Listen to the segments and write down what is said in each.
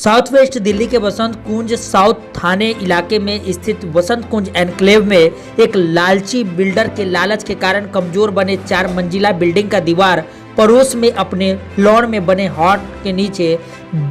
South west Delhi के वसंत कुंज south थाने इलाके में स्थित वसंत कुंज एनक्लेव में एक लालची बिल्डर के लालच के कारण कमजोर बने 4 मंजिला बिल्डिंग का दीवार पड़ोस में अपने लॉन में बने हॉट के नीचे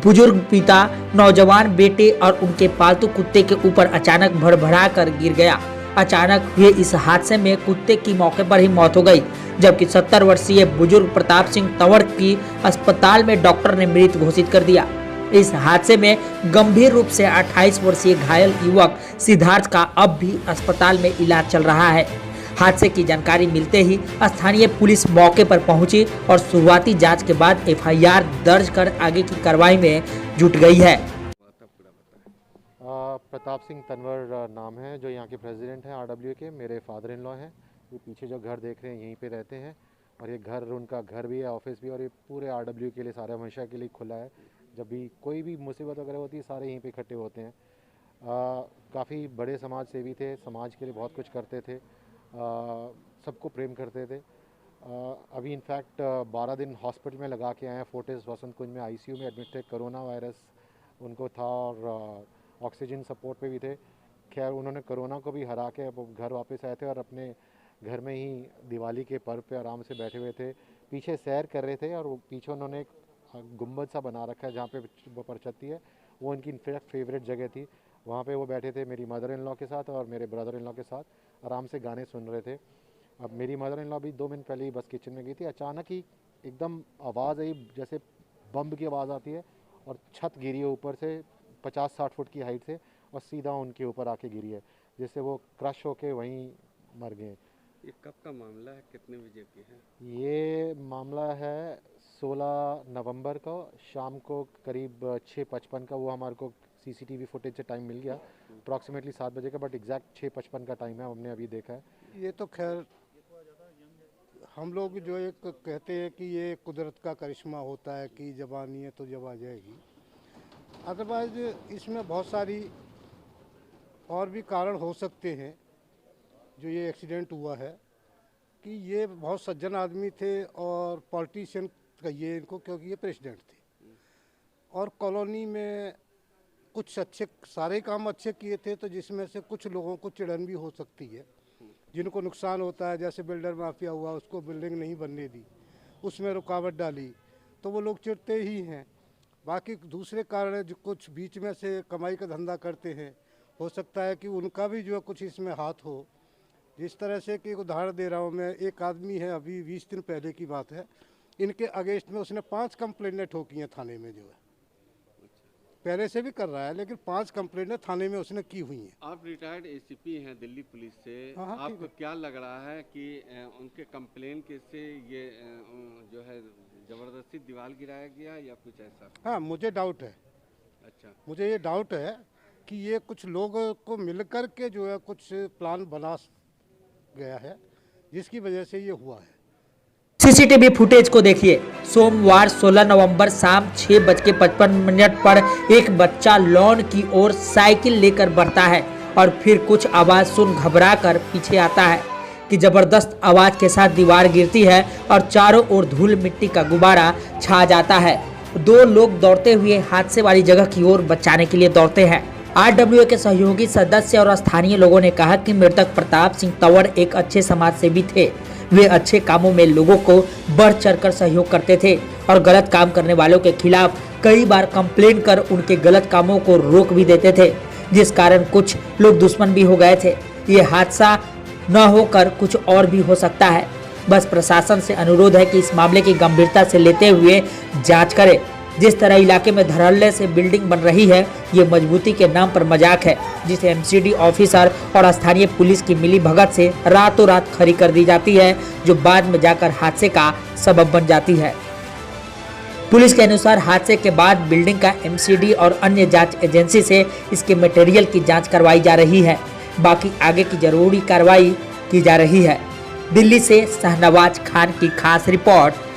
बुजुर्ग पिता, नौजवान बेटे और उनके पालतू कुत्ते के ऊपर अचानक भड़भड़ा कर गिर गया। अचानक हुए इस हादसे में कुत्ते की मौके पर ही मौत हो गई, जबकि 70 वर्षीय बुजुर्ग प्रताप सिंह तंवर की अस्पताल में डॉक्टर ने मृत घोषित कर दिया। इस हादसे में गंभीर रूप से 28 वर्षीय घायल युवक सिद्धार्थ का अब भी अस्पताल में इलाज चल रहा है। हादसे की जानकारी मिलते ही स्थानीय पुलिस मौके पर पहुंची और शुरुआती जांच के बाद एफआईआर दर्ज कर आगे की कार्रवाई में जुट गई है। प्रताप सिंह तंवर नाम है, जो यहाँ के प्रेसिडेंट हैं आरडब्ल्यू के। मेरे फादर इन लॉ हैं। ये पीछे जो घर देख रहे हैं यहीं पे रहते हैं और ये घर उनका घर भी है, ऑफिस भी, और ये पूरे आरडब्ल्यू के लिए सारे हमेशा के लिए खुला है। जब भी कोई भी मुसीबत वगैरह होती है सारे यहीं पे इकट्ठे होते हैं। काफ़ी बड़े समाज सेवी थे, समाज के लिए बहुत कुछ करते थे, सबको प्रेम करते थे। अभी इनफैक्ट 12 दिन हॉस्पिटल में लगा के आए हैं। फोर्टिस वसंत कुंज में आईसीयू में एडमिट थे। कोरोना वायरस उनको था और ऑक्सीजन सपोर्ट पे भी थे। खैर उन्होंने कोरोना को भी हरा के अब घर वापस आए थे और अपने घर में ही दिवाली के पर्व पे आराम से बैठे हुए थे। पीछे सैर कर रहे थे और वो पीछे उन्होंने एक गुंबद सा बना रखा है जहाँ पे वो परछत्ती है। वो उनकी इनफैक्ट फेवरेट जगह थी। वहाँ पे वो बैठे थे मेरी मदर इन लॉ के साथ और मेरे ब्रदर इन लॉ के साथ आराम से गाने सुन रहे थे। अब मेरी मदर इन लॉ भी 2 मिनट पहले ही बस किचन में गई थी। अचानक ही एकदम आवाज़ आई जैसे बम की आवाज़ आती है और छत गिरी है ऊपर से 50-60 फुट की हाइट से और सीधा उनके ऊपर आके गिरी है, जिससे वो क्रश होके वहीं मर गए। ये कब का मामला है, कितने बजे की है? ये मामला है 16 नवंबर को शाम को करीब 6:55 का। वो हमारे को सीसीटीवी फुटेज से टाइम मिल गया, अप्रॉक्सीमेटली 7 बजे का, बट एग्जैक्ट 6:55 का टाइम है, हमने अभी देखा है। ये तो खैर हम लोग जो एक कहते हैं कि ये कुदरत का करिश्मा होता है कि जब आनी है तो जब आ जाएगी। अदरवाइज इसमें बहुत सारी और भी कारण हो सकते हैं जो ये एक्सीडेंट हुआ है, कि ये बहुत सज्जन आदमी थे और पॉलिटिशियन कहिए इनको, क्योंकि ये प्रेसिडेंट थे और कॉलोनी में कुछ अच्छे सारे काम अच्छे किए थे, तो जिसमें से कुछ लोगों को चिड़न भी हो सकती है, जिनको नुकसान होता है। जैसे बिल्डर माफिया हुआ, उसको बिल्डिंग नहीं बनने दी, उसमें रुकावट डाली, तो वो लोग चिढ़ते ही हैं। बाकी दूसरे कारण है जो कुछ बीच में से कमाई का धंधा करते हैं, हो सकता है कि उनका भी जो है कुछ इसमें हाथ हो। जिस तरह से कि उदाहरण दे रहा हूँ मैं, एक आदमी है, अभी 20 दिन पहले की बात है, इनके अगेंस्ट में उसने 5 कंप्लेंटें ठोकी हैं थाने में। जो है पहले से भी कर रहा है, लेकिन 5 कंप्लेंटें थाने में उसने की हुई हैं। आप रिटायर्ड एसीपी हैं दिल्ली पुलिस से। हाँ, आपको क्या लग रहा है कि उनके कंप्लेन के से ये जो है जबरदस्ती दीवार गिराया गया या कुछ ऐसा? हाँ, मुझे डाउट है। अच्छा, मुझे ये डाउट है कि ये कुछ लोगों को मिलकर के जो है कुछ प्लान बना गया है, जिसकी वजह से ये हुआ है। सीसीटीवी फुटेज को देखिए। सोमवार 16 नवंबर शाम 6:55 पर एक बच्चा लॉन की ओर साइकिल लेकर बढ़ता है और फिर कुछ आवाज सुन घबराकर पीछे आता है कि जबरदस्त आवाज के साथ दीवार गिरती है और चारों ओर धूल मिट्टी का गुब्बारा छा जाता है। 2 लोग दौड़ते हुए हादसे वाली जगह की ओर बचाने के लिए दौड़ते हैं। आरडब्ल्यू के सहयोगी सदस्य और स्थानीय लोगों ने कहा कि मृतक प्रताप सिंह तंवर एक अच्छे समाज सेवी थे। वे अच्छे कामों में लोगों को बढ़ चढ़कर सहयोग करते थे और गलत काम करने वालों के खिलाफ कई बार कंप्लेन कर उनके गलत कामों को रोक भी देते थे, जिस कारण कुछ लोग दुश्मन भी हो गए थे। ये हादसा न होकर कुछ और भी हो सकता है। बस प्रशासन से अनुरोध है कि इस मामले की गंभीरता से लेते हुए जांच करे। जिस तरह इलाके में धड़ल्ले से बिल्डिंग बन रही है, ये मजबूती के नाम पर मजाक है, जिसे एमसीडी ऑफिसर और स्थानीय पुलिस की मिली भगत से रातों रात खड़ी कर दी जाती है, जो बाद में जाकर हादसे का सबब बन जाती है। पुलिस के अनुसार हादसे के बाद बिल्डिंग का एमसीडी और अन्य जांच एजेंसी से इसके मटेरियल की जांच करवाई जा रही है। बाकी आगे की जरूरी कार्रवाई की जा रही है। दिल्ली से शहनवाज खान की खास रिपोर्ट।